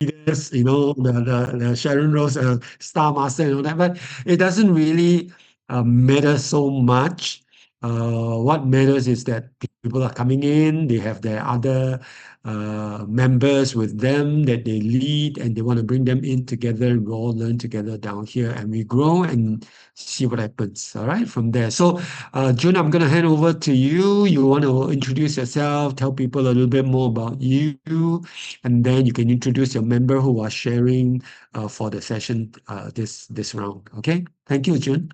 leaders, the Sharon Rose, Star Master and all that, but it doesn't really matter so much. What matters is that people are coming in, they have their other members with them that they lead, and they want to bring them in together, and we all learn together down here, and we grow and see what happens. All right, from there. So, June, I'm going to hand over to you. You want to introduce yourself, tell people a little bit more about you, and then you can introduce your member who are sharing for the session this round. Okay, thank you, June.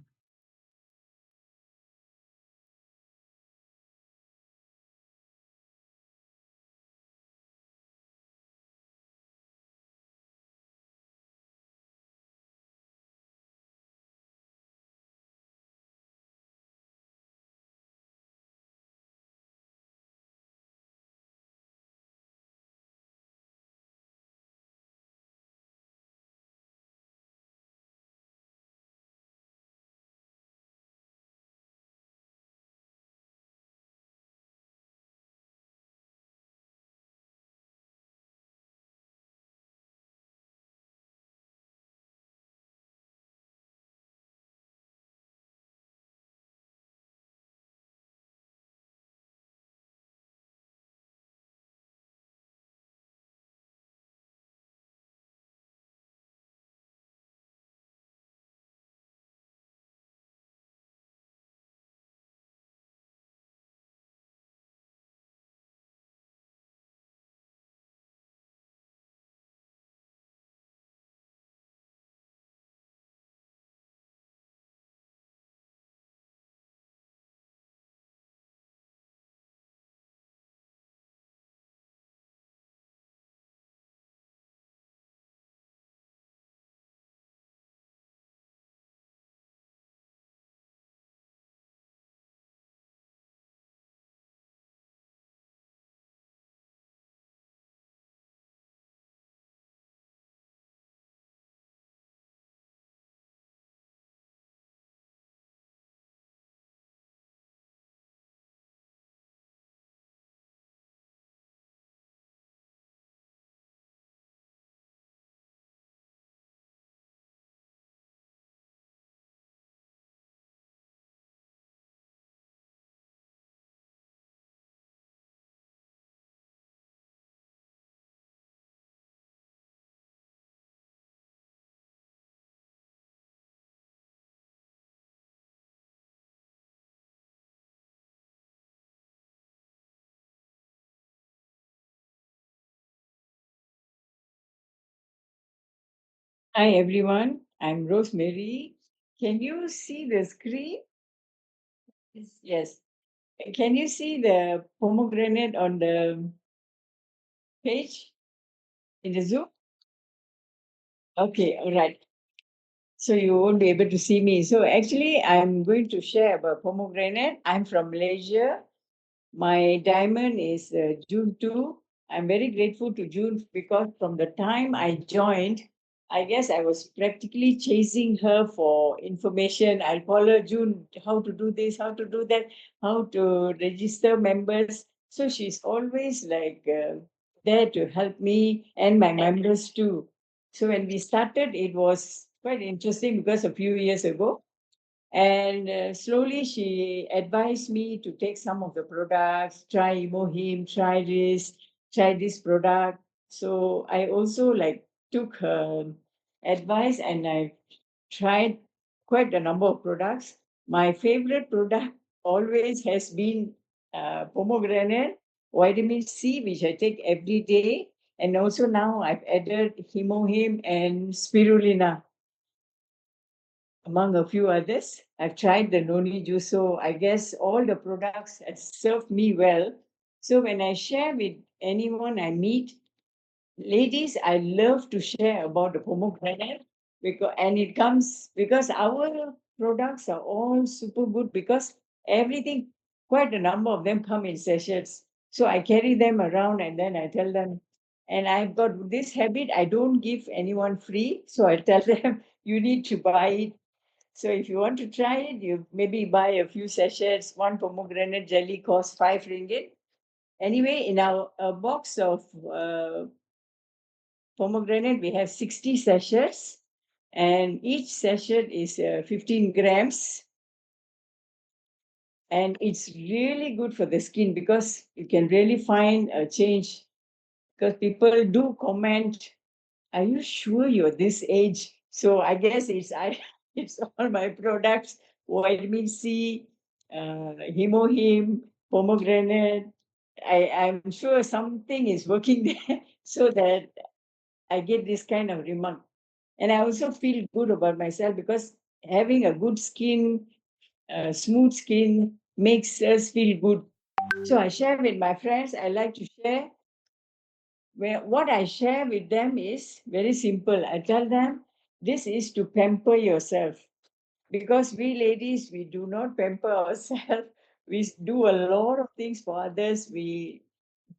Hi everyone, I'm Rosemary. Can you see the screen? Yes. Can you see the pomegranate on the page in the Zoom? Okay, all right. So you won't be able to see me. So actually, I'm going to share about pomegranate. I'm from Malaysia. My diamond is June 2. I'm very grateful to June because from the time I joined, I guess I was practically chasing her for information. I'll call her June, how to do this, how to do that, how to register members. So she's always like there to help me and my members too. So when we started, it was quite interesting because a few years ago, and slowly she advised me to take some of the products, try Imohim, try this product. So I also like took her advice and I tried quite a number of products. My favorite product always has been pomegranate, vitamin C, which I take every day. And also now I've added Himohim and spirulina among a few others. I've tried the noni juice, so I guess all the products have served me well. So when I share with anyone I meet, ladies, I love to share about the pomegranate because and it comes because our products are all super good because everything, quite a number of them come in sachets. So I carry them around and then I tell them, and I've got this habit, I don't give anyone free. So I tell them you need to buy it. So if you want to try it, you maybe buy a few sachets. One pomegranate jelly costs ringgit. Anyway, in our a box of pomegranate, we have 60 sachets, and each sachet is 15 grams. And it's really good for the skin because you can really find a change. Because people do comment, "Are you sure you're this age?" So I guess it's all my products, vitamin C, hemohim, pomegranate. I'm sure something is working there so that I get this kind of remark. And I also feel good about myself because having a good skin, smooth skin, makes us feel good. So I share with my friends. I like to share. Where what I share with them is very simple. I tell them this is to pamper yourself because we ladies we do not pamper ourselves. We do a lot of things for others. We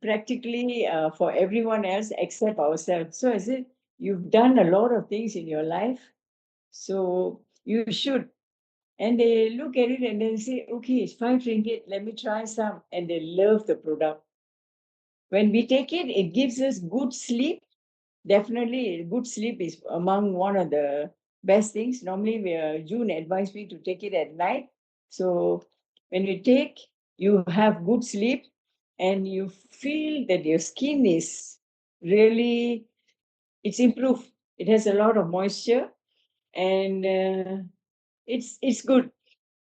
practically for everyone else except ourselves. So I said you've done a lot of things in your life, so you should. And they look at it and then say, okay, it's 5 ringgit. Let me try some, and they love the product. When we take it, it gives us good sleep. Definitely, good sleep is among one of the best things. Normally, June advised me to take it at night. So when you take, you have good sleep, and you feel that your skin is really it's improved. It has a lot of moisture, and it's good.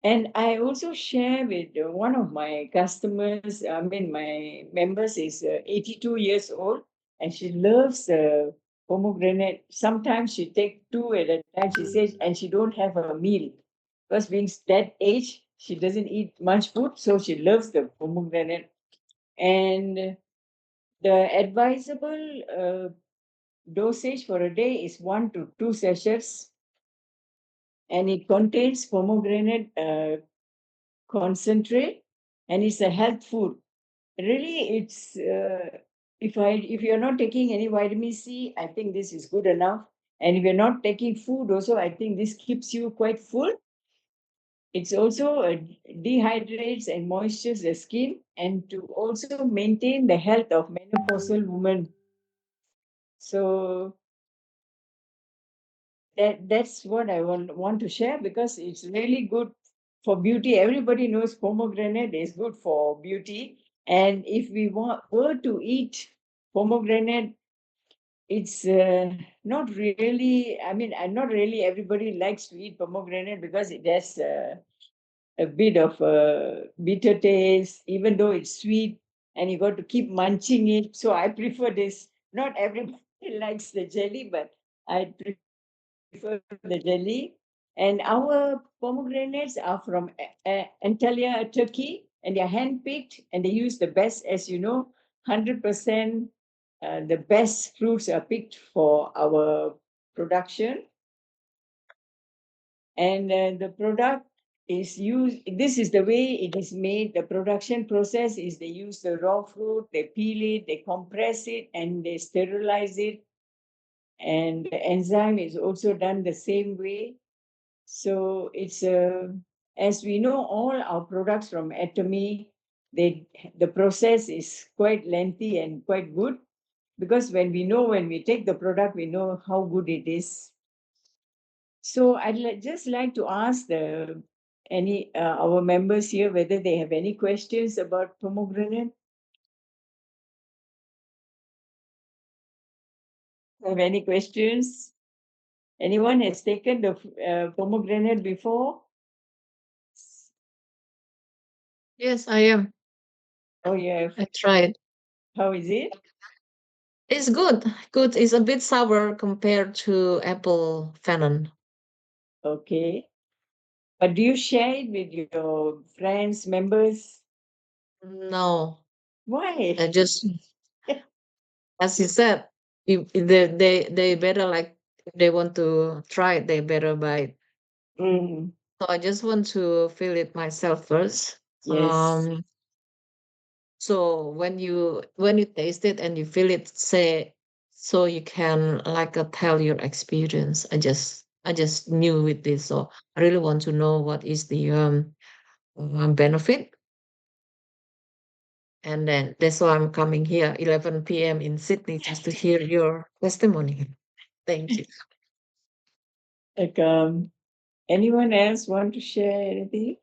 And I also share with one of my customers, I mean, my members is 82 years old, and she loves pomegranate. Sometimes she take two at a time, she says, and she don't have a meal. Because being that age, she doesn't eat much food, so she loves the pomegranate. And the advisable dosage for a day is 1 to 2 sachets, and it contains pomegranate concentrate, and it's a health food. Really, it's if you're not taking any vitamin C, I think this is good enough. And if you're not taking food, also, I think this keeps you quite full. It's also dehydrates and moistures the skin, and to also maintain the health of menopausal women. So that's what I want to share because it's really good for beauty. Everybody knows pomegranate is good for beauty. And if we were to eat pomegranate, it's not really, I mean, not really everybody likes to eat pomegranate because it has a bit of a bitter taste, even though it's sweet and you got to keep munching it. So I prefer this. Not everybody likes the jelly, but I prefer the jelly. And our pomegranates are from Antalya, Turkey, and they're handpicked and they use the best, as you know, 100% the best fruits are picked for our production. And the product is used, this is the way it is made. The production process is they use the raw fruit, they peel it, they compress it, and they sterilize it. And the enzyme is also done the same way. So it's as we know, all our products from Atomy, they the process is quite lengthy and quite good because when we take the product, we know how good it is. So just like to ask the any our members here whether they have any questions about pomegranate. Have any questions? Anyone has taken the pomegranate before? Yes, I am. Oh, yeah. I tried. How is it? It's good. Good. It's a bit sour compared to apple fennel. Okay. But do you share it with your friends, members? No, Why? I just, as you said, if they better like if they want to try it, they better buy it. Mm, So I just want to feel it myself first. yes. So when you taste it and you feel it, say so you can like tell your experience. I just knew with this, so I really want to know what is the benefit. And then that's why I'm coming here 11 p.m. in Sydney just to hear your testimony. Thank you. Like, anyone else want to share anything?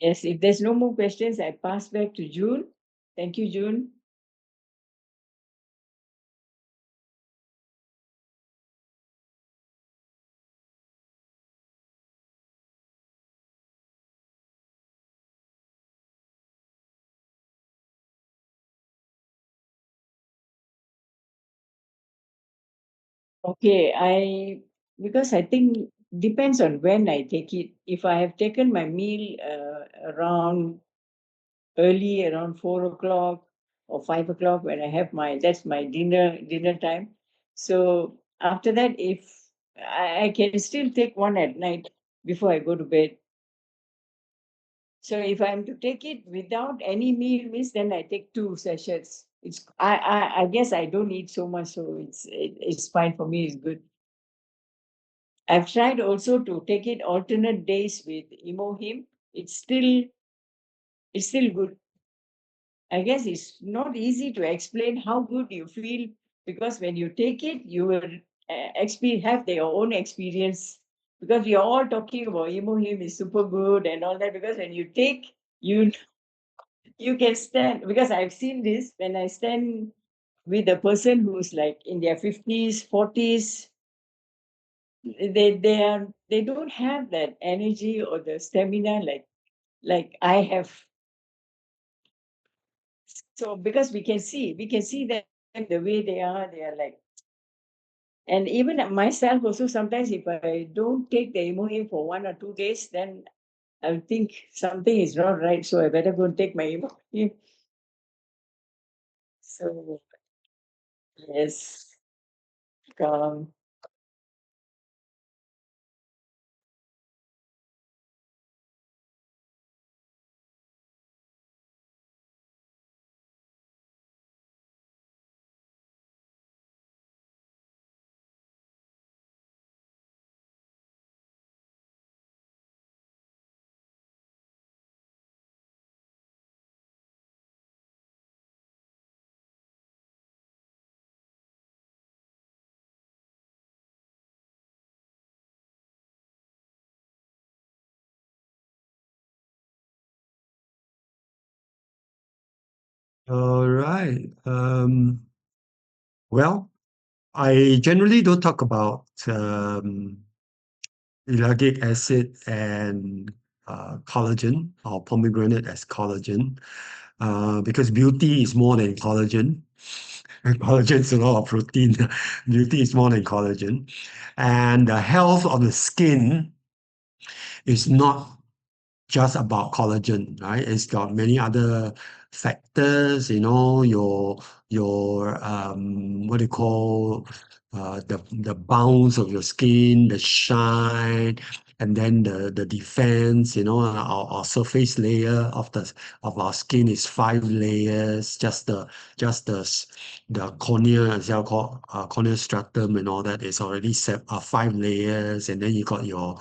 Yes, if there's no more questions, I pass back to June. Thank you, June. Okay, because I think depends on when I take it. If I have taken my meal around early, around 4 o'clock or 5 o'clock, when I have that's my dinner time. So after that, if I can still take one at night before I go to bed. So if I'm to take it without any meal, means then I take two sessions. I guess I don't eat so much, so it's fine for me. It's good. I've tried also to take it alternate days with Imohim. It's still good. I guess it's not easy to explain how good you feel, because when you take it, you will have their own experience. Because we are all talking about Imohim is super good and all that. Because when you take, you you can stand. Because I've seen this when I stand with a person who's like in their 50s, 40s. They don't have that energy or the stamina like I have. So because we can see them the way they are like. And even myself also, sometimes if I don't take the Imohim for 1 or 2 days, then I will think something is not right, so I better go and take my Imohim. So yes. um, All right. Well, I generally don't talk about ellagic acid and collagen or pomegranate as collagen because beauty is more than collagen. Collagen is a lot of protein. Beauty is more than collagen. And the health of the skin is not just about collagen, right? It's got many other factors, your what do you call the bounce of your skin, the shine, and then the defense, our surface layer of our skin is 5 layers, the cornea, as you call corneal stratum and all that is already 5 layers, and then you got your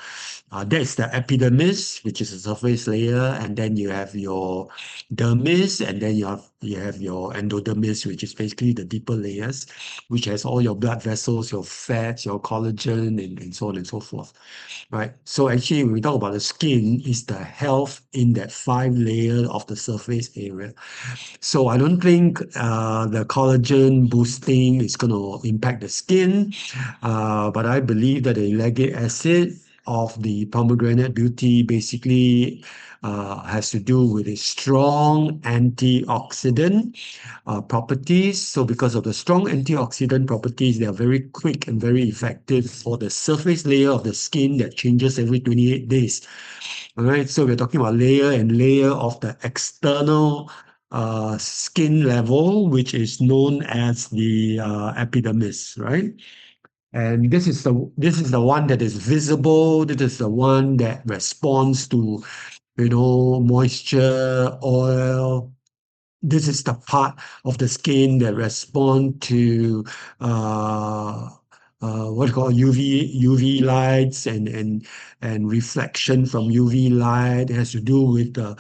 that's the epidermis, which is a surface layer, and then you have your dermis, and then you have your endodermis, which is basically the deeper layers, which has all your blood vessels, your fats, your collagen, and so on and so forth. Right. So actually, when we talk about the skin, it's the health in that 5 layer of the surface area. So I don't think the collagen boosting is going to impact the skin, but I believe that the ellagic acid of the pomegranate beauty basically has to do with a strong antioxidant properties. So because of the strong antioxidant properties, they are very quick and very effective for the surface layer of the skin that changes every 28 days. All right, so we're talking about layer and layer of the external skin level, which is known as the epidermis, right? And this is the one that is visible. This is the one that responds to, moisture, oil. This is the part of the skin that respond to uh, what you call UV lights and reflection from UV light. It has to do with the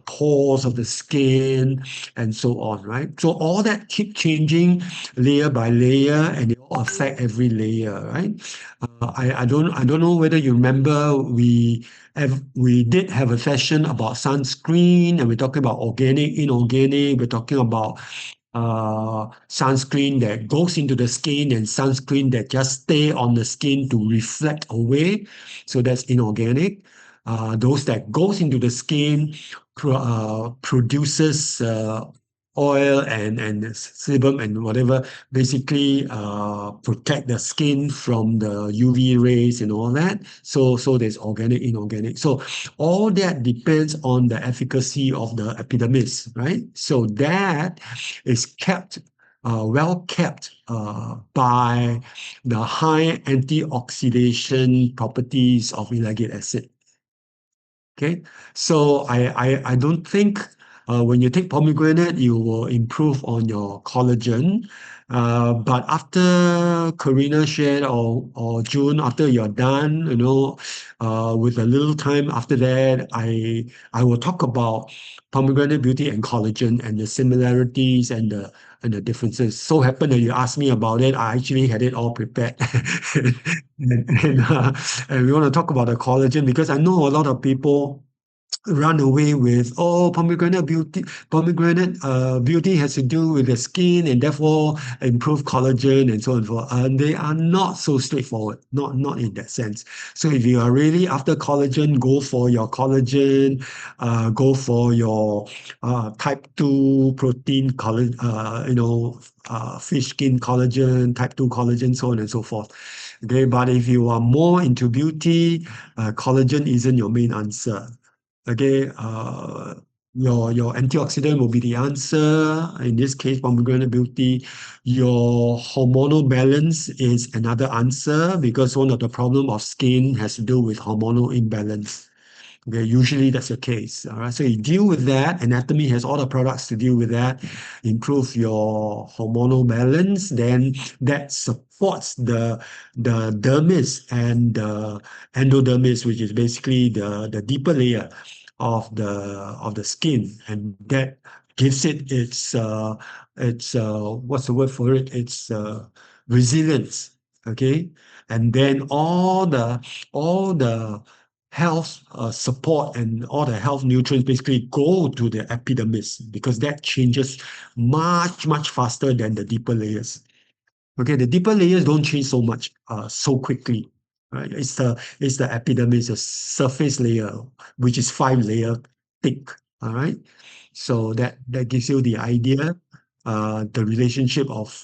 pores of the skin and so on, right? So all that keep changing layer by layer, and it all affect every layer, right? I don't know whether you remember we did have a session about sunscreen, and we're talking about organic, inorganic. We're talking about sunscreen that goes into the skin and sunscreen that just stay on the skin to reflect away. So that's inorganic. Those that goes into the skin produces oil and sebum and whatever, basically protect the skin from the UV rays and all that. So there's organic, inorganic. So all that depends on the efficacy of the epidermis, right? So that is kept, well kept by the high antioxidation properties of ellagic acid. Okay, so I don't think when you take pomegranate, you will improve on your collagen. But after Karina shared, or June, after you're done, with a little time after that, I will talk about pomegranate beauty and collagen and the similarities and the differences. So happen that you asked me about it. I actually had it all prepared. And we want to talk about the collagen because I know a lot of people run away with, oh, pomegranate beauty has to do with the skin and therefore improve collagen and so on and so forth. And they are not so straightforward, not in that sense. So if you are really after collagen, go for your collagen, go for your type 2 protein collagen, fish skin collagen, type 2 collagen, so on and so forth. Okay, but if you are more into beauty, collagen isn't your main answer. Okay, your antioxidant will be the answer. In this case, pomegranate beauty. Your hormonal balance is another answer because one of the problem of skin has to do with hormonal imbalance. Okay, usually that's the case. All right, so you deal with that. Anatomy has all the products to deal with that. Improve your hormonal balance, then that supports the dermis and the endodermis, which is basically the deeper layer of the skin, and that gives it its what's the word for it? It's resilience. Okay, and then all the health support and all the health nutrients basically go to the epidermis because that changes much, much faster than the deeper layers. Okay, the deeper layers don't change so much, so quickly. Right? It's the epidermis, the surface layer, which is 5 layer thick. All right. So that gives you the idea, the relationship of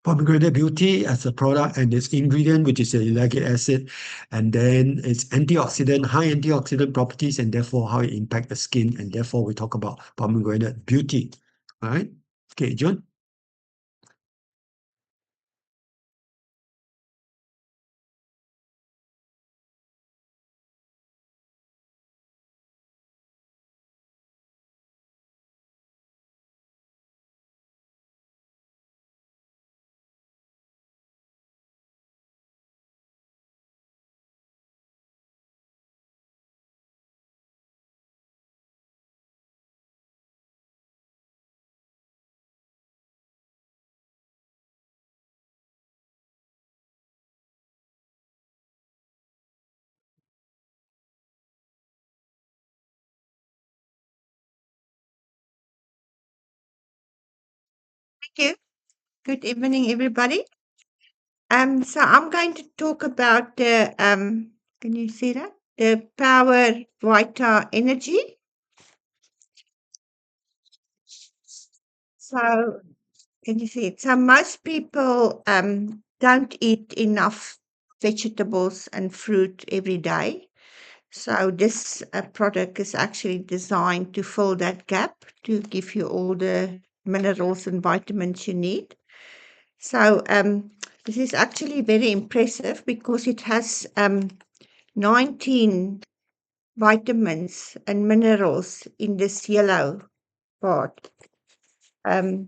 pomegranate beauty as a product and its ingredient, which is the ellagic acid, and then its antioxidant, high antioxidant properties, and therefore how it impact the skin, and therefore we talk about pomegranate beauty. All right. Okay, John. Thank you. Good evening, everybody. So I'm going to talk about can you see that? The Power Vita Energy. So can you see it? So most people don't eat enough vegetables and fruit every day. So this product is actually designed to fill that gap, to give you all the minerals and vitamins you need. So this is actually very impressive because it has 19 vitamins and minerals in this yellow part. And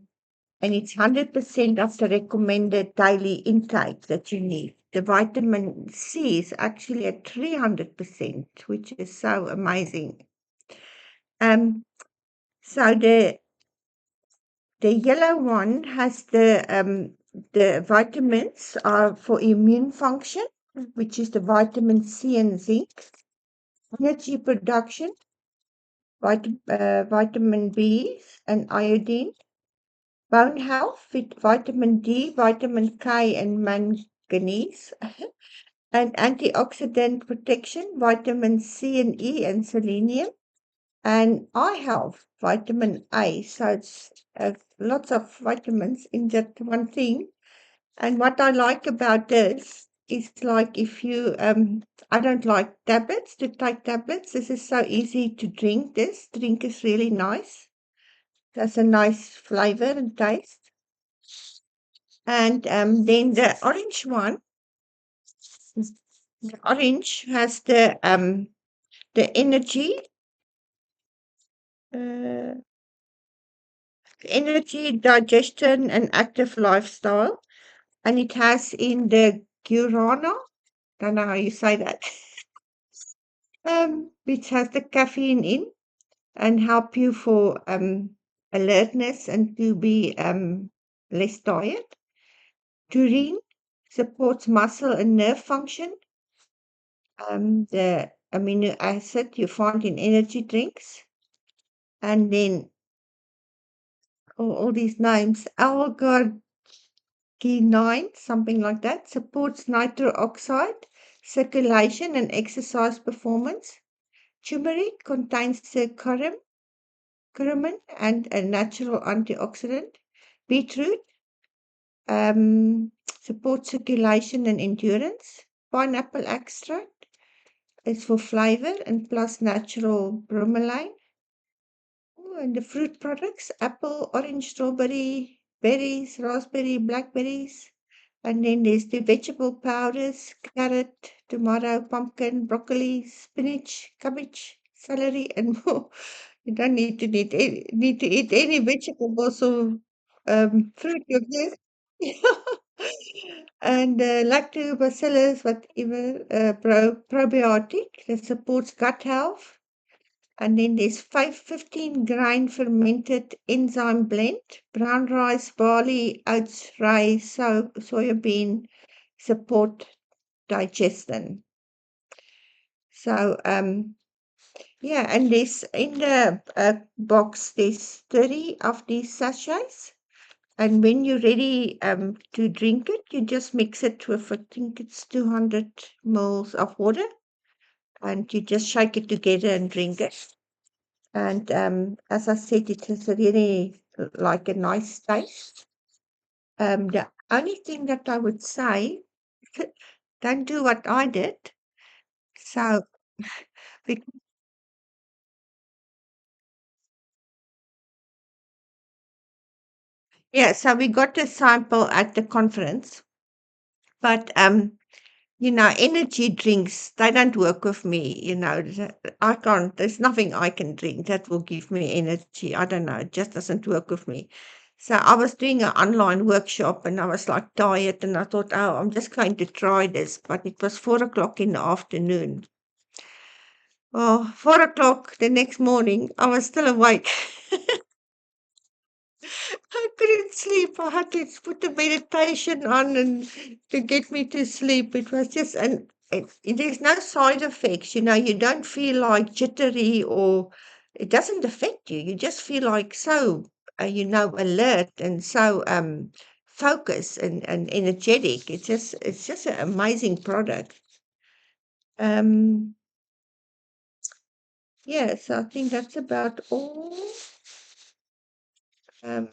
it's 100% of the recommended daily intake that you need. The vitamin C is actually at 300%, which is so amazing. So the yellow one has the vitamins are for immune function, which is the vitamin C and zinc, energy production, vitamin B and iodine, bone health with vitamin D, vitamin K, and manganese, and antioxidant protection, vitamin C and E, and selenium, and eye health, vitamin A. So it's lots of vitamins in that one thing. And what I like about this is like if you, I don't like tablets to take tablets. This is so easy to drink. This drink is really nice. It has a nice flavor and taste. And then the orange one, the orange has the energy, uh, energy, digestion, and active lifestyle. And it has in the guarana, don't know how you say that, which has the caffeine in and help you for alertness and to be less tired. Taurine supports muscle and nerve function. The amino acid you find in energy drinks. And then all these names, L-arginine, something like that, supports nitric oxide, circulation, and exercise performance. Turmeric contains the curcumin and a natural antioxidant. Beetroot supports circulation and endurance. Pineapple extract is for flavor and plus natural bromelain. Oh, and the fruit products, apple, orange, strawberry, berries, raspberry, blackberries. And then there's the vegetable powders, carrot, tomato, pumpkin, broccoli, spinach, cabbage, celery, and more. You don't need to eat any vegetables or fruit of this. And lactobacillus, whatever, probiotic that supports gut health. And then there's 15 grain fermented enzyme blend, brown rice, barley, oats, rye, soya bean, support digestion. So, yeah, and there's in the box, there's 30 of these sachets. And when you're ready to drink it, you just mix it with, I think it's 200 mils of water, and you just shake it together and drink it. And as I said, it has a really like a nice taste. The only thing that I would say, don't do what I did. So, we, yeah, so we got a sample at the conference, but energy drinks, they don't work with me, I can't, there's nothing I can drink that will give me energy. I don't know, it just doesn't work with me. So I was doing an online workshop and I was like tired and I thought, oh, I'm just going to try this. But it was 4 o'clock in the afternoon. Oh, 4 o'clock the next morning, I was still awake. I couldn't sleep. I had to put the meditation on and to get me to sleep. It was just, and there's no side effects. You don't feel like jittery or it doesn't affect you. You just feel like so, alert and so focused and energetic. It's just an amazing product. Um, yeah, so I think that's about all. Um,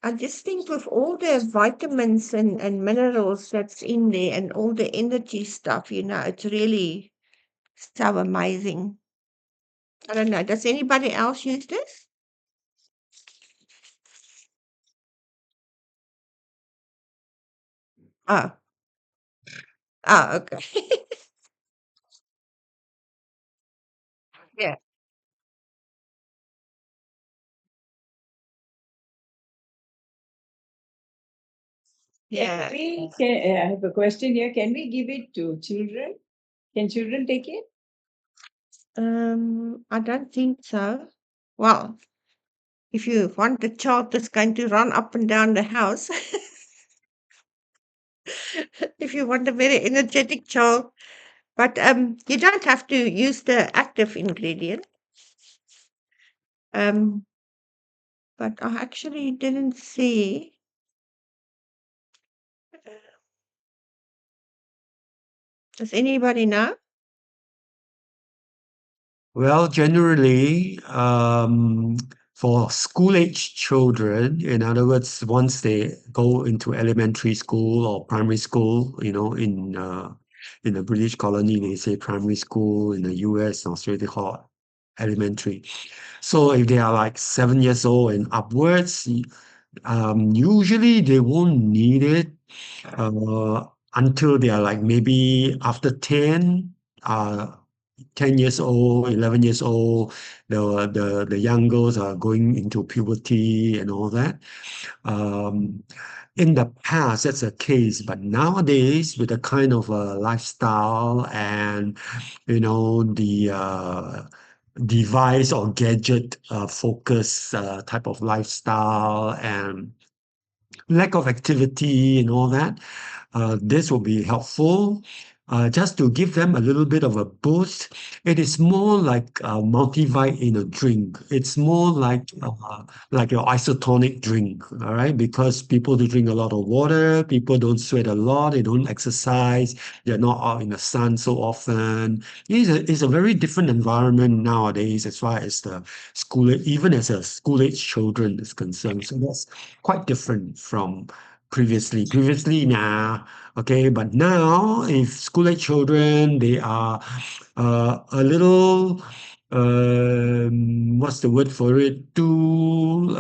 I just think with all the vitamins and minerals that's in there and all the energy stuff, it's really so amazing. I don't know. Does anybody else use this? Oh, oh, okay. Yeah, yeah. I have a question here. Can we give it to children? Can children take it? I don't think so. Well, if you want a child that's going to run up and down the house, if you want a very energetic child, but you don't have to use the active ingredient. Um, but I actually didn't see. Does anybody know? Well, generally, for school-age children, in other words, once they go into elementary school or primary school, in the British colony, they say primary school. In the US and Australia, they call it elementary. So if they are like 7 years old and upwards, usually they won't need it uh, until they are like maybe after uh, 10 years old, 11 years old, the young girls are going into puberty and all that. Um, in the past, that's the case, but nowadays, with the kind of lifestyle and the device or gadget focus type of lifestyle and lack of activity and all that, this will be helpful. Just to give them a little bit of a boost. It is more like a multivite in a drink. It's more like your isotonic drink, all right? Because people do drink a lot of water, people don't sweat a lot, they don't exercise, they're not out in the sun so often. It's a very different environment nowadays as far as the school, even as a school age children is concerned. So that's quite different from previously. Previously, nah, okay, but now if school age children, they are a little, what's the word for it? Too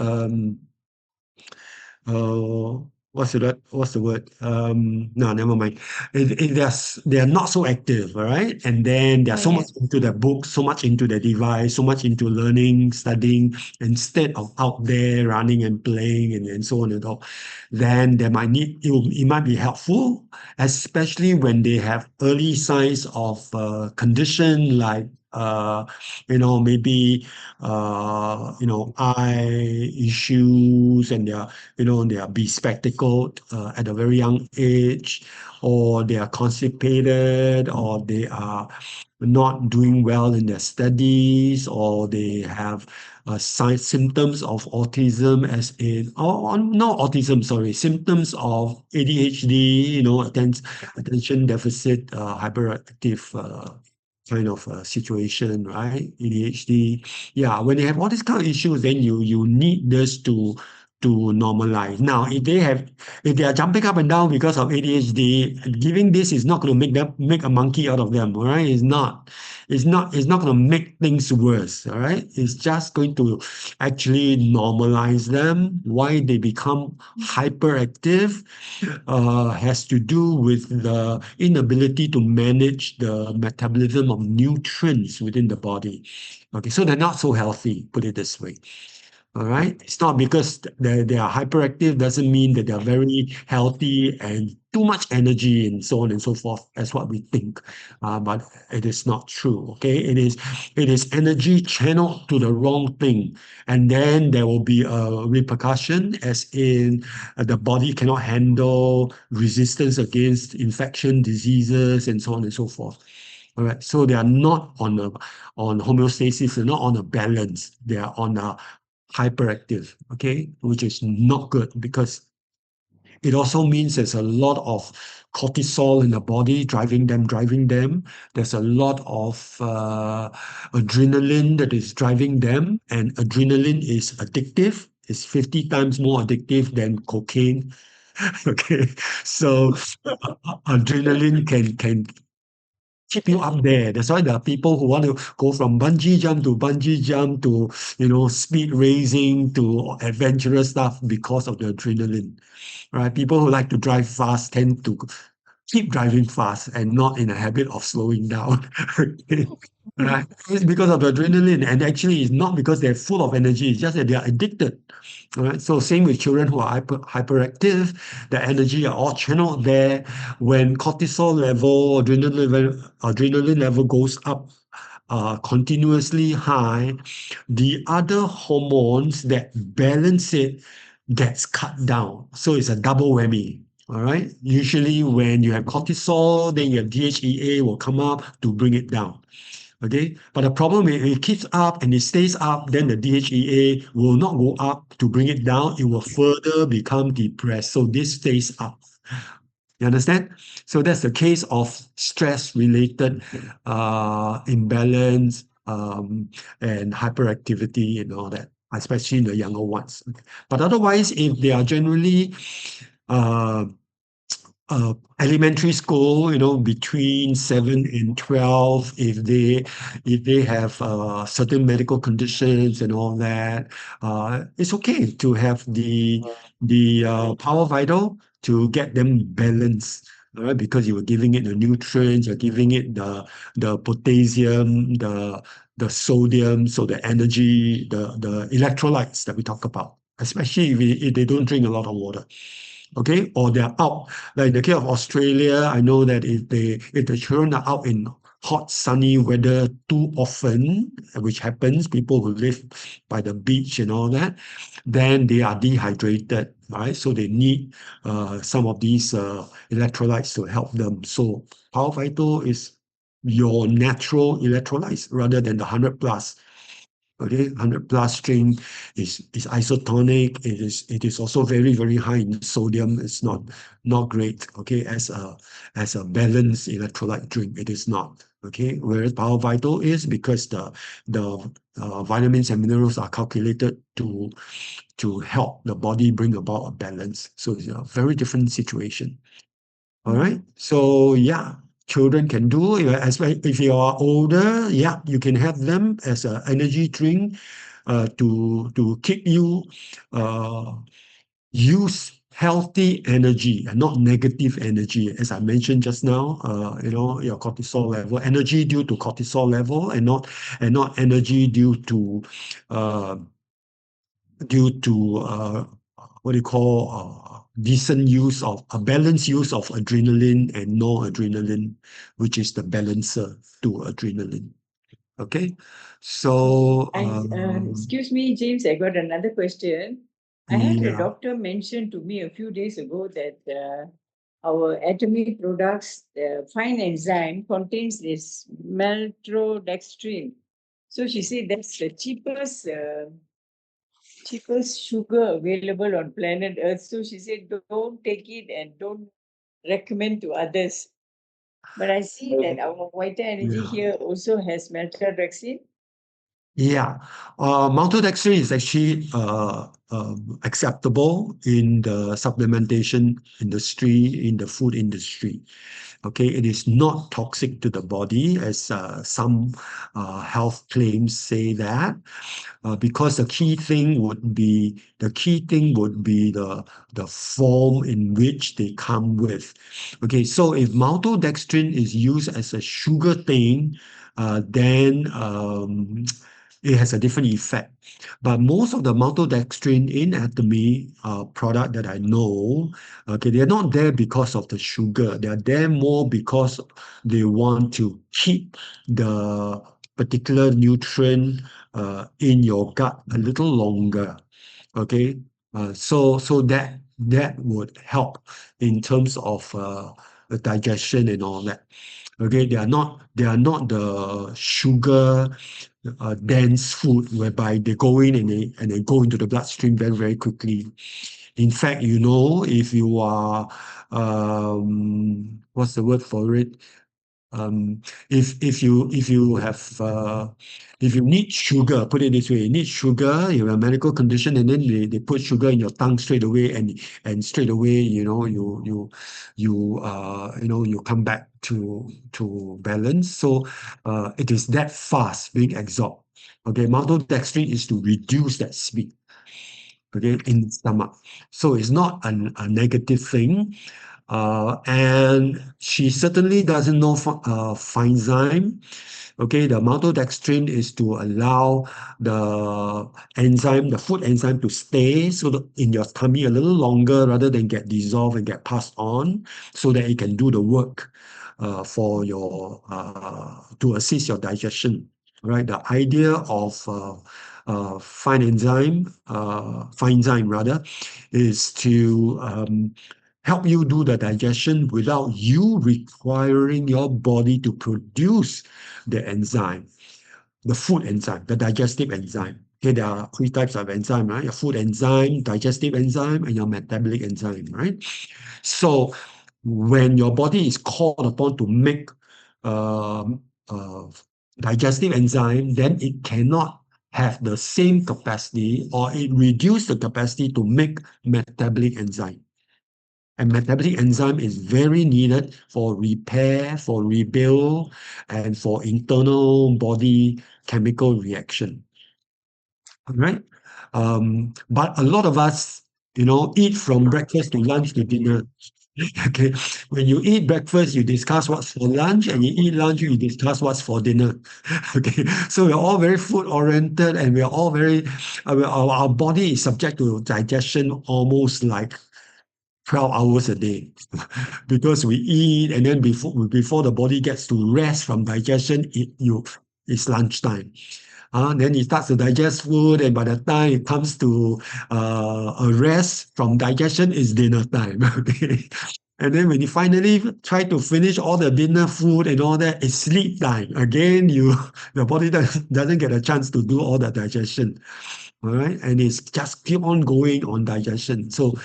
uh, what's the word? No, never mind. They are not so active, all right? And then they are Oh, so yeah. much into the book, so much into the device, so much into learning, studying, instead of out there running and playing and so on and so. Then they might need it might be helpful, especially when they have early signs of condition like maybe eye issues, and they are bespectacled at a very young age, or they are constipated, or they are not doing well in their studies, or they have signs, symptoms of autism, as in, or not autism, sorry, symptoms of ADHD, attention deficit hyperactive kind of situation, right? ADHD. Yeah, when they have all these kind of issues, then you need this to normalize. Now, if they are jumping up and down because of ADHD, giving this is not going to make a monkey out of them, all right? It's not going to make things worse, all right? It's just going to actually normalize them. Why they become hyperactive has to do with the inability to manage the metabolism of nutrients within the body. Okay, so they're not so healthy, put it this way. All right. It's not because they are hyperactive doesn't mean that they're very healthy and too much energy and so on and so forth. That's what we think, but it is not true. Okay, it is energy channeled to the wrong thing, and then there will be a repercussion, as in the body cannot handle resistance against infection, diseases, and so on and so forth. All right. So they are not on homeostasis, they're not on a balance. They are on a hyperactive, okay, which is not good because it also means there's a lot of cortisol in the body driving them. There's a lot of adrenaline that is driving them, and adrenaline is addictive. It's 50 times more addictive than cocaine. Okay, so adrenaline can keep you up there. That's why there are people who want to go from bungee jump to bungee jump to, speed racing to adventurous stuff because of the adrenaline, right? People who like to drive fast tend to keep driving fast and not in a habit of slowing down. Okay. Right? It's because of the adrenaline, and actually, it's not because they're full of energy. It's just that they are addicted. All right. So same with children who are hyperactive, the energy are all channeled there. When cortisol level, adrenaline level goes up continuously high, the other hormones that balance it gets cut down. So it's a double whammy. All right. Usually, when you have cortisol, then your DHEA will come up to bring it down. Okay, but the problem is it keeps up and it stays up, then the DHEA will not go up to bring it down. It will further become depressed. So this stays up. You understand? So that's the case of stress-related imbalance and hyperactivity and all that, especially in the younger ones. But otherwise, if they are generally uh, elementary school, between 7 and 12, if they have certain medical conditions and all that, it's okay to have the Power Vital to get them balanced. All right, because you are giving it the nutrients, you're giving it the potassium, the sodium, so the energy, the electrolytes that we talk about, especially if they don't drink a lot of water. Okay, or they're out. Like in the case of Australia, I know that if the children are out in hot, sunny weather too often, which happens, people who live by the beach and all that, then they are dehydrated, right? So they need some of these electrolytes to help them. So Power Vital is your natural electrolytes rather than the 100 plus. Okay, 100 plus string is isotonic. It is also very, very high in sodium. It's not great. Okay, as a balanced electrolyte drink, it is not. Okay, whereas Power Vital is, because the vitamins and minerals are calculated to help the body bring about a balance. So it's a very different situation. All right. So yeah, children can do, if you are older, yeah, you can have them as an energy drink to keep you use healthy energy and not negative energy. As I mentioned just now, your cortisol level, energy due to cortisol level, and not energy uh, due to what do you call decent use of a balanced use of adrenaline and noradrenaline, which is the balancer to adrenaline. Okay, so Excuse me, James, I got another question. I had a yeah, doctor mention to me a few days ago that our atomic products, the fine enzyme, contains this maltodextrin. So she said that's the cheapest sugar available on planet Earth. So she said, don't take it and don't recommend to others. But I see that our Vita Energy yeah. here also has maltodextrin. Yeah, maltodextrin is actually acceptable in the supplementation industry, in the food industry. Okay, it is not toxic to the body, as some health claims say that, because the key thing would be the form in which they come with. Okay, so if maltodextrin is used as a sugar thing, then it has a different effect. But most of the maltodextrin in Atomy product that I know, okay, they're not there because of the sugar. They're there more because they want to keep the particular nutrient in your gut a little longer. Okay, so that would help in terms of the digestion and all that. Okay, they are not the sugar dense food whereby they go in and they go into the bloodstream very, very quickly. In fact, if you are what's the word for it? if you need sugar, put it this way, you need sugar, you have a medical condition, and then they put sugar in your tongue straight away, and straight away, you come back to balance. So it is that fast being absorbed. Okay, maltodextrin is to reduce that speed. Okay, in the stomach. So it's not a negative thing. And she certainly doesn't know enzyme. Okay, the maltodextrin is to allow the enzyme, the food enzyme, to stay so that in your tummy a little longer rather than get dissolved and get passed on, so that it can do the work for your to assist your digestion. Right, the idea of fine enzyme rather, is to help you do the digestion without you requiring your body to produce the enzyme, the food enzyme, the digestive enzyme. Okay, there are three types of enzyme, right? Your food enzyme, digestive enzyme, and your metabolic enzyme, right? So when your body is called upon to make um, uh, digestive enzyme, then it cannot have the same capacity, or it reduces the capacity to make metabolic enzyme. And metabolic enzyme is very needed for repair, for rebuild, and for internal body chemical reaction. All right. But a lot of us, eat from breakfast to lunch to dinner. Okay. When you eat breakfast, you discuss what's for lunch, and you eat lunch, you discuss what's for dinner. Okay. So we're all very food oriented, and we're all very, our body is subject to digestion almost like 12 hours a day because we eat, and then before the body gets to rest from digestion, it's lunchtime. Then it starts to digest food, and by the time it comes to a rest from digestion, it's dinner time. Okay. And then when you finally try to finish all the dinner food and all that, it's sleep time. Again, the body doesn't get a chance to do all the digestion. All right, and it's just keep on going on digestion. So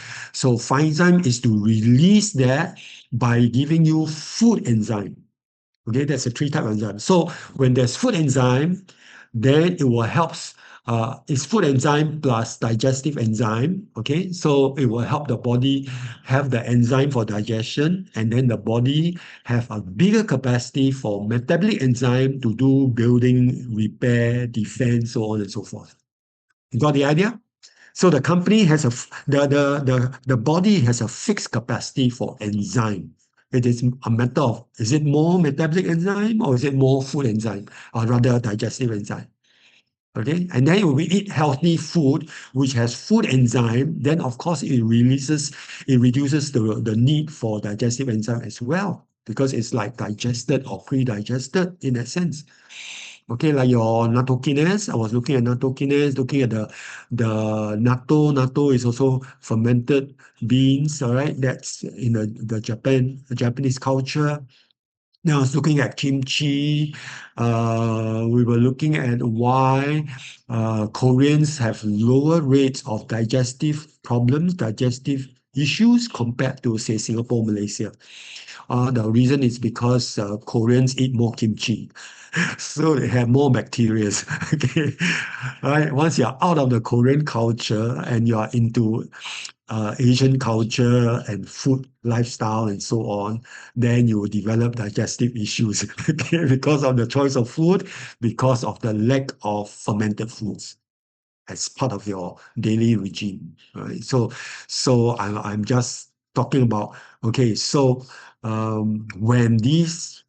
enzyme is to release that by giving you food enzyme. Okay, that's a three type enzyme. So when there's food enzyme, then it will help. It's food enzyme plus digestive enzyme. Okay, so it will help the body have the enzyme for digestion, and then the body have a bigger capacity for metabolic enzyme to do building, repair, defense, so on and so forth. You got the idea? So the company has the body has a fixed capacity for enzyme. It is a matter of, is it more metabolic enzyme or is it more food enzyme, or rather digestive enzyme? Okay, and then when we eat healthy food which has food enzyme, then of course it reduces the need for digestive enzyme as well, because it's like digested or pre-digested in that sense. Okay, like your natto kinase. I was looking at natto kinase, looking at the natto. Natto is also fermented beans, all right? That's in the Japanese culture. Now I was looking at kimchi. We were looking at why Koreans have lower rates of digestive problems, digestive issues compared to, say, Singapore, Malaysia. The reason is because Koreans eat more kimchi, so they have more bacteria. Okay, right. Once you're out of the Korean culture and you are into Asian culture and food lifestyle and so on, then you will develop digestive issues. Okay, because of the choice of food, because of the lack of fermented foods as part of your daily regime. Right? So I'm just talking about, okay, so when these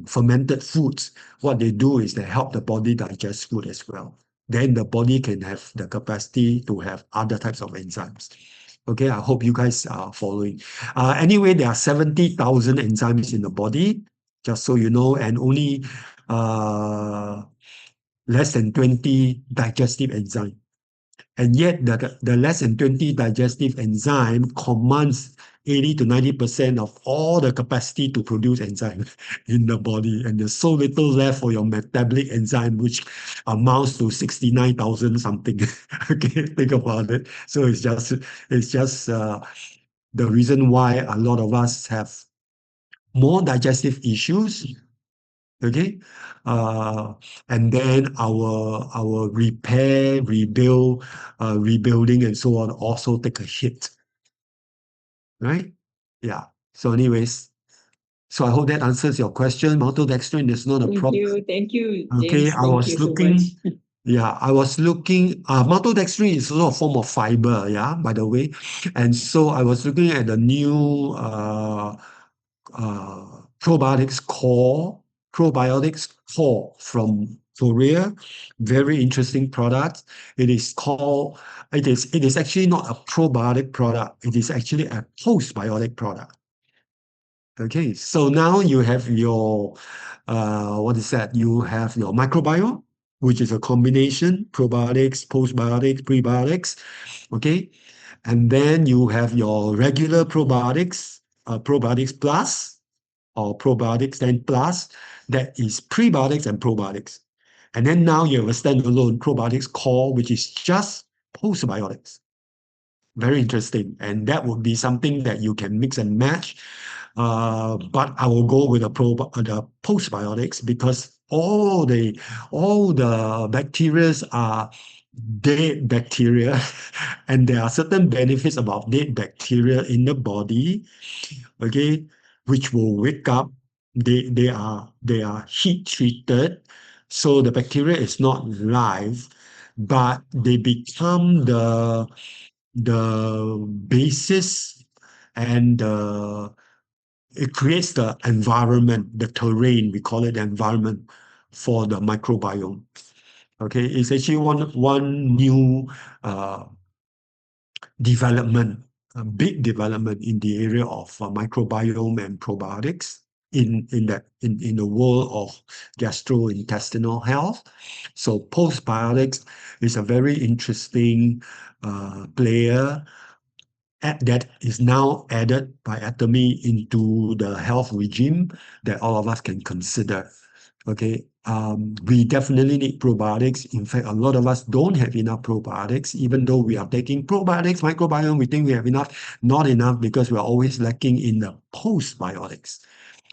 fermented foods, what they do is they help the body digest food as well. Then the body can have the capacity to have other types of enzymes. Okay, I hope you guys are following. Anyway, there are 70,000 enzymes in the body, just so you know, and only less than 20 digestive enzymes. And yet the less than 20 digestive enzyme commands 80 to 90% of all the capacity to produce enzyme in the body. And there's so little left for your metabolic enzyme, which amounts to 69,000 something. Okay, think about it. So it's just the reason why a lot of us have more digestive issues Okay, and then our repair, rebuilding, and so on also take a hit, right? Yeah. So, anyways, so I hope that answers your question. Maltodextrin is not a problem. Thank you, Okay, James. I Thank was you so much. looking. Yeah, I was looking. Maltodextrin is also a form of fiber. Yeah, by the way, and so I was looking at the new probiotics core from Korea. Very interesting product. It is called. It is actually not a probiotic product. It is actually a postbiotic product. Okay, so now you have your what is that? You have your microbiome, which is a combination probiotics, postbiotics, prebiotics. Okay, and then you have your regular probiotics, probiotics plus or probiotics then plus, that is prebiotics and probiotics. And then now you have a standalone probiotics core, which is just postbiotics. Very interesting. And that would be something that you can mix and match. But I will go with the postbiotics because all the bacteria are dead bacteria, and there are certain benefits about dead bacteria in the body, okay, which will wake up. They are heat treated, so the bacteria is not live, but they become the basis, and it creates the environment, the terrain, we call it the environment for the microbiome. Okay, it's actually one new uh, development, a big development in the area of microbiome and probiotics in the world of gastrointestinal health. So postbiotics is a very interesting player that is now added by Atomy into the health regime that all of us can consider. Okay, we definitely need probiotics. In fact, a lot of us don't have enough probiotics, even though we are taking probiotics, microbiome, we think we have enough, not enough because we're always lacking in the postbiotics,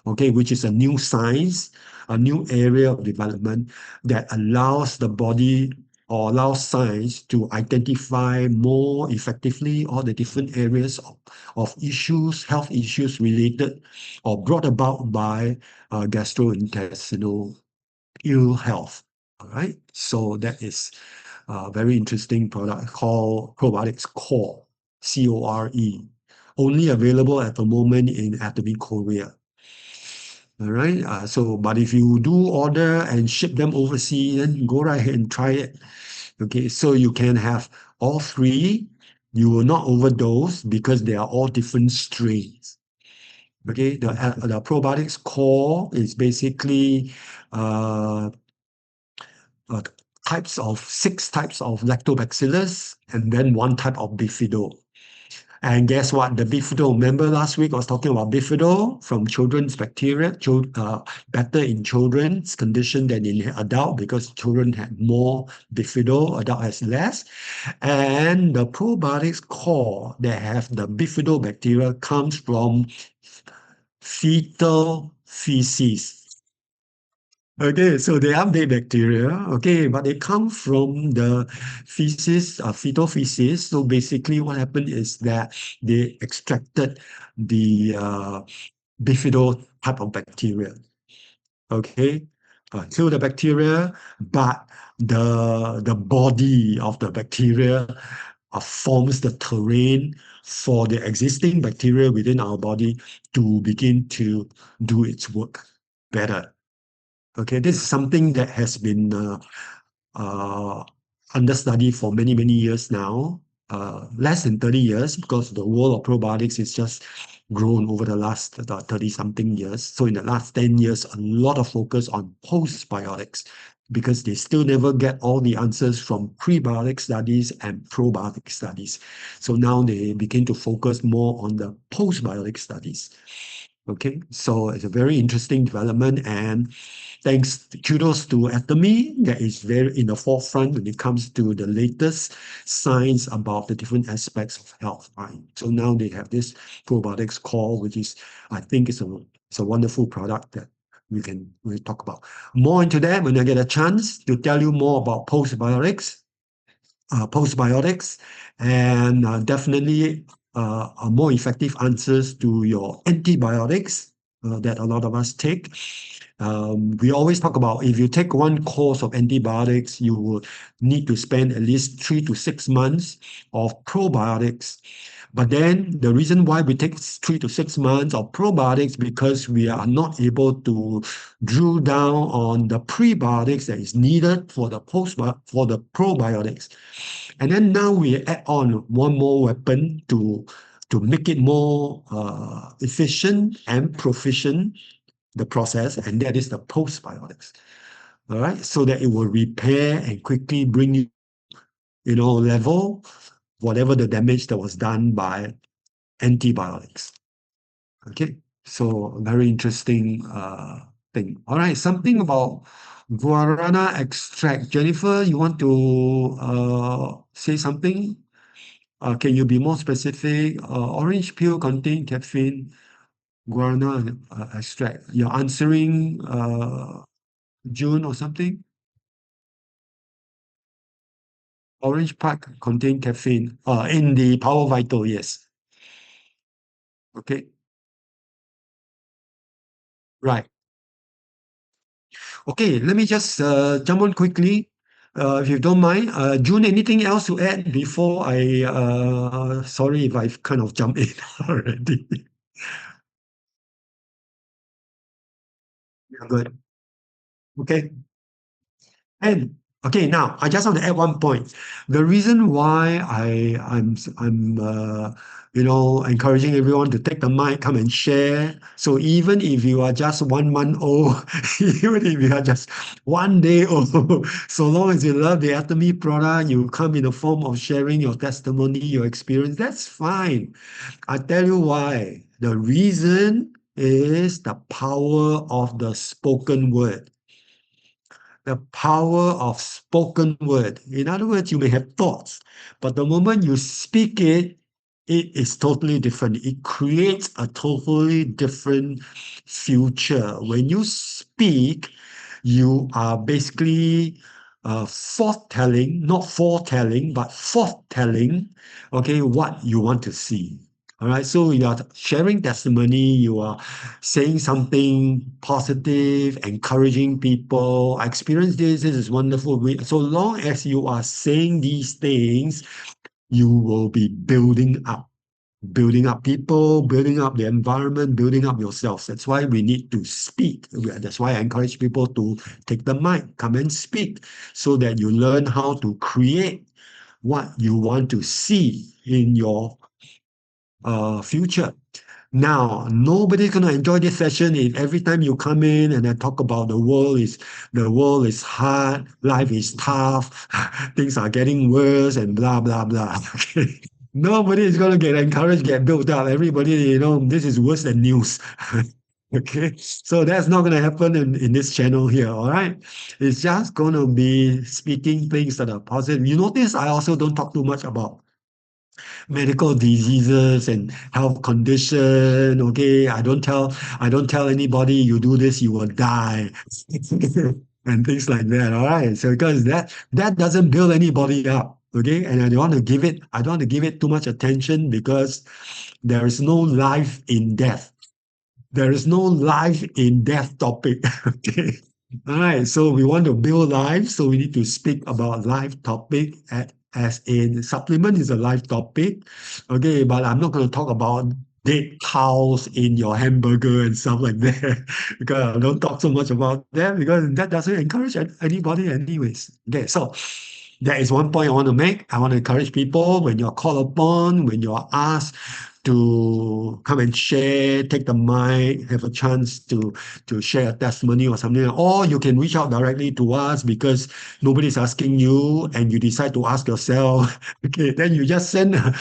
okay, which is a new science, a new area of development that allows the body or allows science to identify more effectively all the different areas of issues, health issues related or brought about by gastrointestinal ill health. All right, so that is a very interesting product called Probiotics Core, CORE, only available at the moment in Atomy Korea. All right. But if you do order and ship them overseas, then go right ahead and try it. Okay. So you can have all three. You will not overdose because they are all different strains. Okay. The probiotics core is basically uh, uh, six types of lactobacillus and then one type of bifido. And guess what? The bifido, remember last week I was talking about bifido from children's bacteria, better in children's condition than in adult because children had more bifido, adult has less. And the probiotics core that have the bifido bacteria comes from fetal feces. Okay, so they are dead bacteria, okay, but they come from the feces, fetal feces. So basically, what happened is that they extracted the bifido type of bacteria, okay, kill the bacteria, but the body of the bacteria forms the terrain for the existing bacteria within our body to begin to do its work better. Okay, this is something that has been uh, under study for many, many years now, less than 30 years, because the world of probiotics is just grown over the last 30 something years. So in the last 10 years, a lot of focus on postbiotics because they still never get all the answers from prebiotic studies and probiotic studies. So now they begin to focus more on the postbiotic studies. Okay, so it's a very interesting development, and kudos to Atomy that is very in the forefront when it comes to the latest science about the different aspects of health. Right? So now they have this probiotics core, which is I think it's a wonderful product that we talk about more into that when I get a chance to tell you more about postbiotics, and definitely more effective answers to your antibiotics that a lot of us take. We always talk about if you take one course of antibiotics, you will need to spend at least 3 to 6 months of probiotics. But then the reason why we take 3 to 6 months of probiotics because we are not able to drill down on the prebiotics that is needed for the probiotics. And then now we add on one more weapon to make it more efficient and proficient, the process, and that is the postbiotics. All right, so that it will repair and quickly bring level whatever the damage that was done by antibiotics. Okay, so very interesting thing. All right, something about guarana extract. Jennifer, you want to say something? Can you be more specific? Orange peel contain caffeine, guarana extract. You're answering June or something? Orange pack contain caffeine in the Power Vital, yes. Okay, right. Okay, let me just jump on quickly, if you don't mind. June, anything else to add before I, sorry if I've kind of jumped in already. Yeah, good. Okay. And okay, now I just want to add one point. The reason why I'm encouraging everyone to take the mic, come and share. So even if you are just 1 month old, even if you are just 1 day old, so long as you love the Atomy product, you come in the form of sharing your testimony, your experience, that's fine. I tell you why. The reason is the power of the spoken word, the power of spoken word. In other words, you may have thoughts, but the moment you speak it, it is totally different. It creates a totally different future. When you speak, you are basically foretelling, not foretelling, but foretelling, okay, what you want to see. All right, so you are sharing testimony, you are saying something positive, encouraging people. I experienced this is wonderful. So long as you are saying these things, you will be building up people, building up the environment, building up yourself. That's why we need to speak. That's why I encourage people to take the mic, come and speak, so that you learn how to create what you want to see in your future. Now, nobody's gonna enjoy this session if every time you come in and then talk about the world is hard, life is tough, things are getting worse, and blah blah blah. Okay. Nobody is gonna get encouraged, get built up. Everybody, this is worse than news. Okay, so that's not gonna happen in this channel here, all right? It's just gonna be speaking things that are positive. You notice I also don't talk too much about medical diseases and health condition. Okay, I don't tell anybody you do this, you will die, and things like that. All right. So because that doesn't build anybody up. Okay, and I don't want to give it too much attention because there is no life in death. There is no life in death topic. Okay. All right. So we want to build life. So we need to speak about life topic as in supplement is a life topic. Okay. But I'm not going to talk about dead cows in your hamburger and stuff like that because I don't talk so much about that because that doesn't encourage anybody anyways. Okay. So that is one point I want to make. I want to encourage people when you're called upon, when you're asked to come and share, take the mic, have a chance to share a testimony or something, or you can reach out directly to us because nobody's asking you and you decide to ask yourself. Okay, then you just send a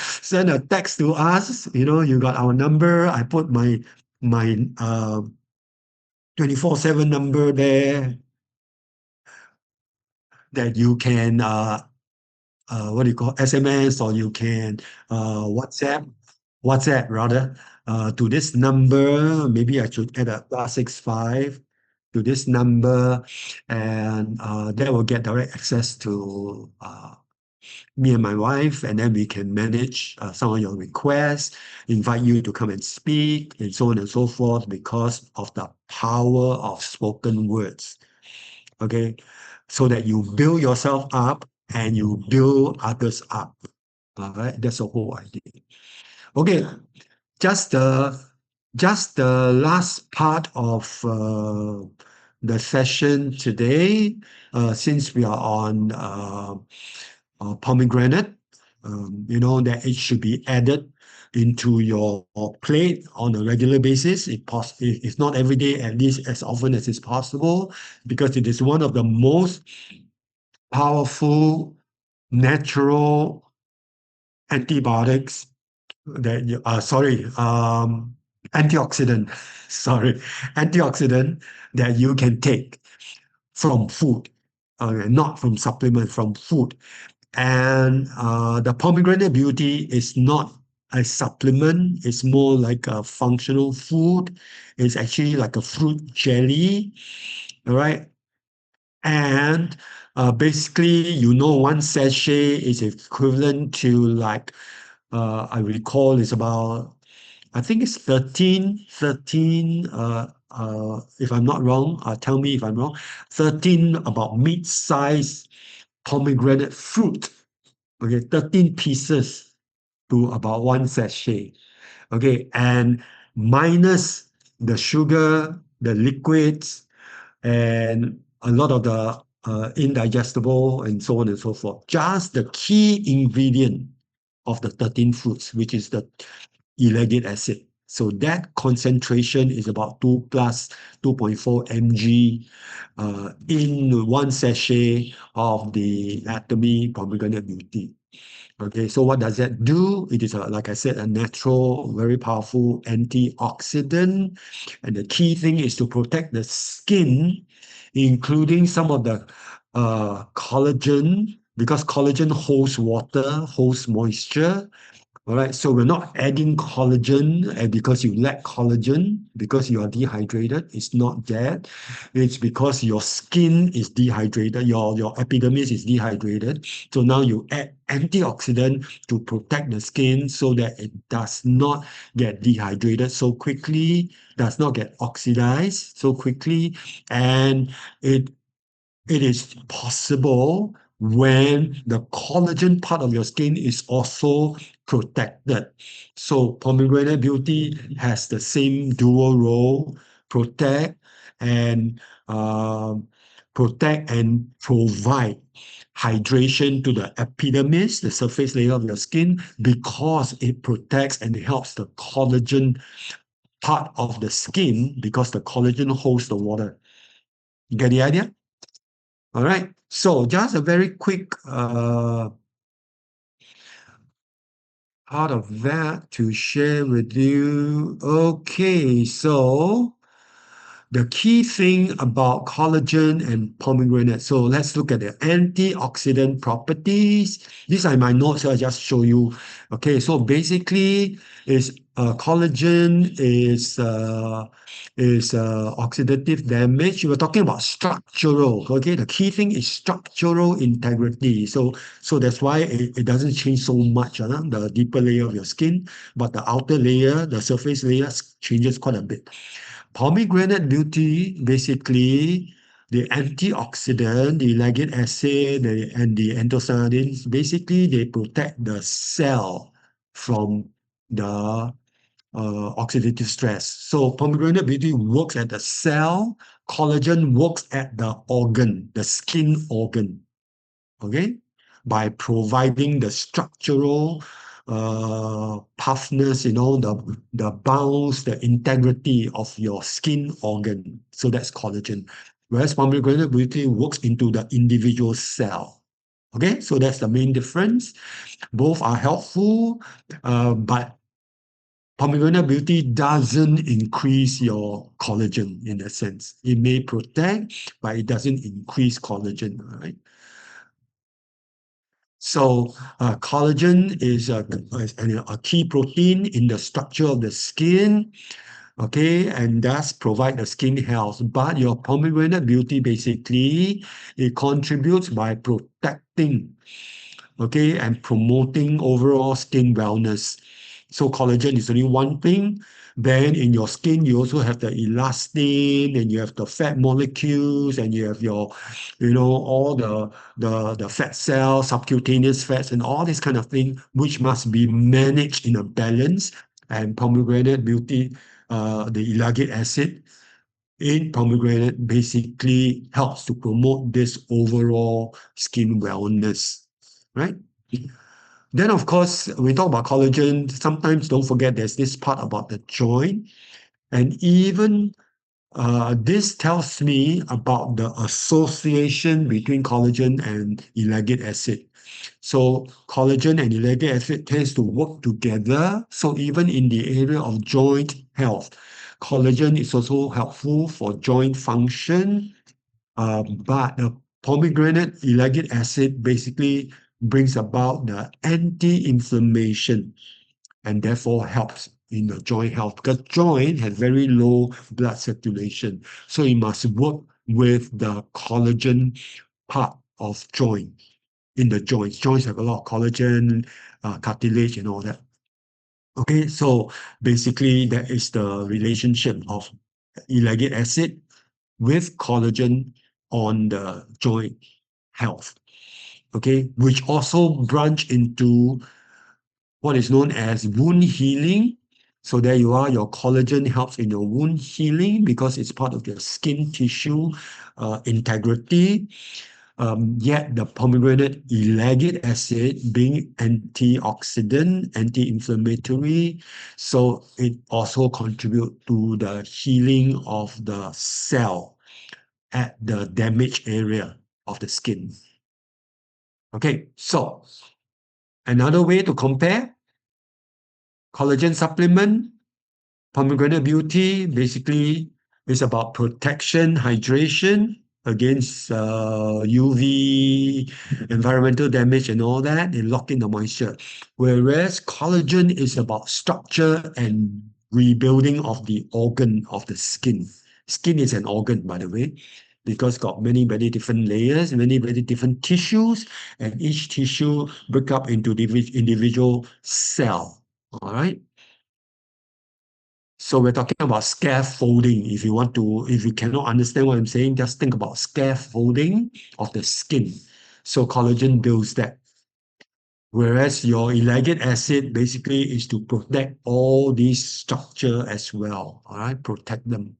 text to us. You got our number. I put my 24/7 number there that you can what do you call SMS, or you can WhatsApp rather, to this number. Maybe I should add a +65. to this number, and that will get direct access to me and my wife, and then we can manage some of your requests, invite you to come and speak, and so on and so forth, because of the power of spoken words. Okay, so that you build yourself up and you build others up. All right, that's the whole idea. Okay, just the last part of the session today, since we are on pomegranate, that it should be added into your plate on a regular basis, if not every day, at least as often as is possible, because it is one of the most powerful natural antibiotics that antioxidant, sorry, antioxidant that you can take from food, not from supplement, from food. And the pomegranate beauty is not a supplement, it's more like a functional food. It's actually like a fruit jelly, all right? And basically, one sachet is equivalent to like, I recall it's about, I think it's 13, if I'm not wrong, tell me if I'm wrong, 13 about mid-size pomegranate fruit. Okay, 13 pieces to about one sachet. Okay, and minus the sugar, the liquids, and a lot of the indigestible and so on and so forth. Just the key ingredient of the 13 fruits, which is the ellagic acid. So that concentration is about 2 plus 2.4 mg in one sachet of the Atomy Pomegranate Beauty. Okay, so what does that do? It is, like I said, a natural, very powerful antioxidant. And the key thing is to protect the skin, including some of the collagen, because collagen holds water, holds moisture. All right, so we're not adding collagen and because you lack collagen, because you are dehydrated. It's not that. It's because your skin is dehydrated, your epidermis is dehydrated. So now you add antioxidant to protect the skin so that it does not get dehydrated so quickly, does not get oxidized so quickly, and it is possible when the collagen part of your skin is also protected. So pomegranate beauty has the same dual role: protect and provide hydration to the epidermis, the surface layer of your skin, because it protects and helps the collagen part of the skin, because the collagen holds the water. You get the idea? All right, so just a very quick part of that to share with you. Okay, so the key thing about collagen and pomegranate. So let's look at the antioxidant properties. These are my notes, so I'll just show you. Okay, so basically, collagen is oxidative damage. We were talking about structural. Okay, the key thing is structural integrity. So that's why it doesn't change so much, the deeper layer of your skin, but the outer layer, the surface layer, changes quite a bit. Pomegranate beauty, basically, the antioxidant, the ellagic acid, and the anthocyanins, basically, they protect the cell from the oxidative stress. So pomegranate beauty works at the cell, collagen works at the organ, the skin organ, okay, by providing the structural toughness, the bounce, the integrity of your skin organ. So that's collagen. Whereas pomegranate beauty works into the individual cell. Okay, so that's the main difference. Both are helpful, but pomegranate beauty doesn't increase your collagen in a sense. It may protect, but it doesn't increase collagen, right? So collagen is a key protein in the structure of the skin. okay, and thus provide the skin health. But your pomegranate beauty basically it contributes by protecting, okay, and promoting overall skin wellness. So collagen is only one thing. Then in your skin, you also have the elastin, and you have the fat molecules, and you have your, all the fat cells, subcutaneous fats, and all this kind of thing, which must be managed in a balance. And pomegranate beauty, the ellagic acid in pomegranate basically helps to promote this overall skin wellness, right? Then, of course, we talk about collagen. Sometimes don't forget there's this part about the joint. And even this tells me about the association between collagen and ellagic acid. So collagen and ellagic acid tends to work together. So even in the area of joint health, collagen is also helpful for joint function. But the pomegranate ellagic acid basically brings about the anti-inflammation and therefore helps in the joint health because joint has very low blood circulation. So it must work with the collagen part of joint in the joints. Joints have a lot of collagen, cartilage, and all that. Okay, so basically that is the relationship of ellagic acid with collagen on the joint health. Okay, which also branch into what is known as wound healing. So there you are, your collagen helps in your wound healing because it's part of your skin tissue integrity. Yet the pomegranate ellagic acid being antioxidant, anti-inflammatory, so it also contributes to the healing of the cell at the damaged area of the skin. Okay, so another way to compare collagen supplement, pomegranate beauty, basically is about protection, hydration against UV, environmental damage and all that. They lock in the moisture. Whereas collagen is about structure and rebuilding of the organ of the skin. Skin is an organ, by the way, because got many, many different layers, many, many different tissues, and each tissue break up into individual cell. All right. So we're talking about scaffolding. If you cannot understand what I'm saying, just think about scaffolding of the skin. So collagen builds that. Whereas your ellagic acid basically is to protect all these structure as well. All right, protect them.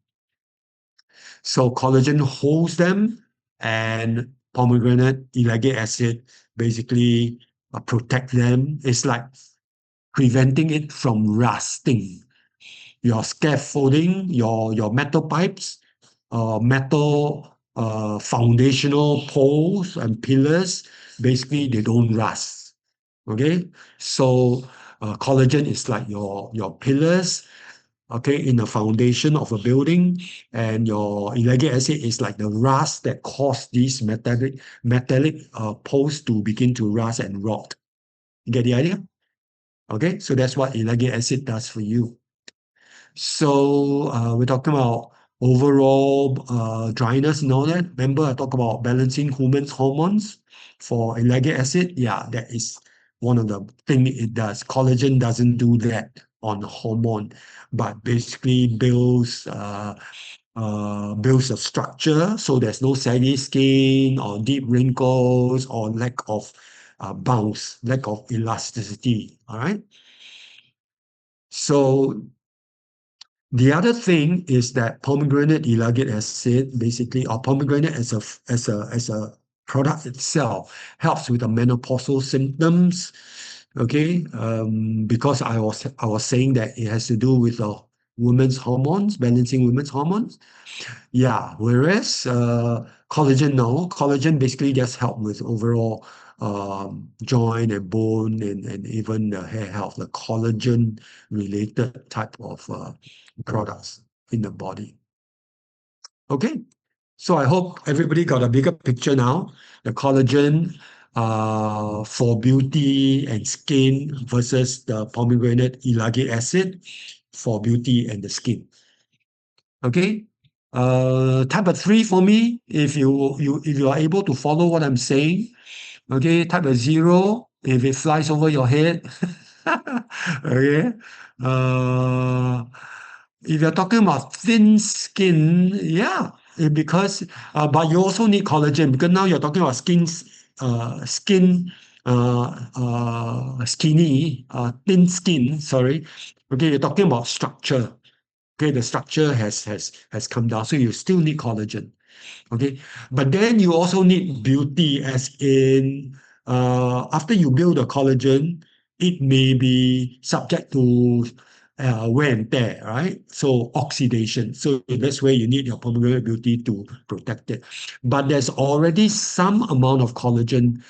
So collagen holds them, and pomegranate ellagic acid basically protect them. It's like preventing it from rusting. Your scaffolding, your metal pipes, metal foundational poles and pillars, basically they don't rust. Okay, so collagen is like your pillars, okay, in the foundation of a building, and your ellagic acid is like the rust that cause these metallic poles to begin to rust and rot. You get the idea? Okay, so that's what ellagic acid does for you. So we're talking about overall dryness and all that. Remember, I talked about balancing women's hormones for ellagic acid. Yeah, that is one of the things it does. Collagen doesn't do that on hormone, but basically builds a structure so there's no saggy skin or deep wrinkles or lack of bounce, lack of elasticity. All right. So the other thing is that pomegranate ellagic acid, basically, or pomegranate as a product itself, helps with the menopausal symptoms. Okay, because I was saying that it has to do with the women's hormones, balancing women's hormones. Yeah, whereas collagen, no, collagen basically just help with overall joint and bone and even the hair health, the collagen related type of products in the body. Okay, so I hope everybody got a bigger picture now. The collagen for beauty and skin versus the pomegranate ellagic acid for beauty and the skin. Okay. Type a 3 for me if you are able to follow what I'm saying. Okay, type a 0 if it flies over your head. Okay. Uh, if you're talking about thin skin, yeah, because but you also need collagen because now you're talking about skin skinny, thin skin. Sorry. Okay, you're talking about structure. Okay, the structure has come down, so you still need collagen. Okay, but then you also need beauty, as in after you build the collagen, it may be subject to wear and tear, right? So oxidation. So that's where you need your pomegranate beauty to protect it. But there's already some amount of collagen,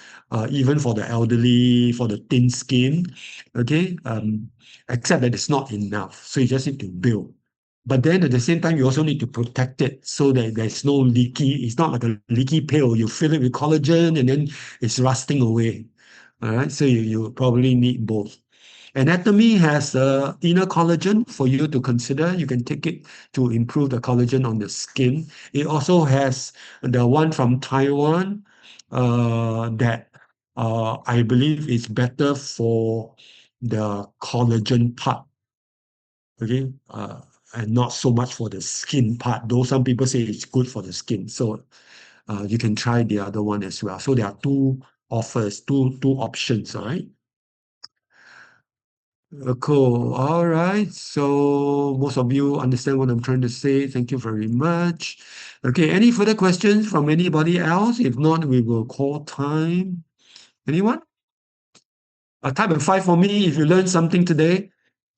even for the elderly, for the thin skin. Okay, except that it's not enough. So you just need to build. But then at the same time, you also need to protect it so that there's no leaky. It's not like a leaky pill. You fill it with collagen and then it's rusting away. All right. So you probably need both. Anatomy has inner collagen for you to consider. You can take it to improve the collagen on the skin. It also has the one from Taiwan that I believe is better for the collagen part. Okay, and not so much for the skin part, though some people say it's good for the skin. So you can try the other one as well. So there are two offers, two options, all right? Cool. All right. So most of you understand what I'm trying to say. Thank you very much. Okay, any further questions from anybody else? If not, we will call time. Anyone? Type a 5 for me if you learned something today.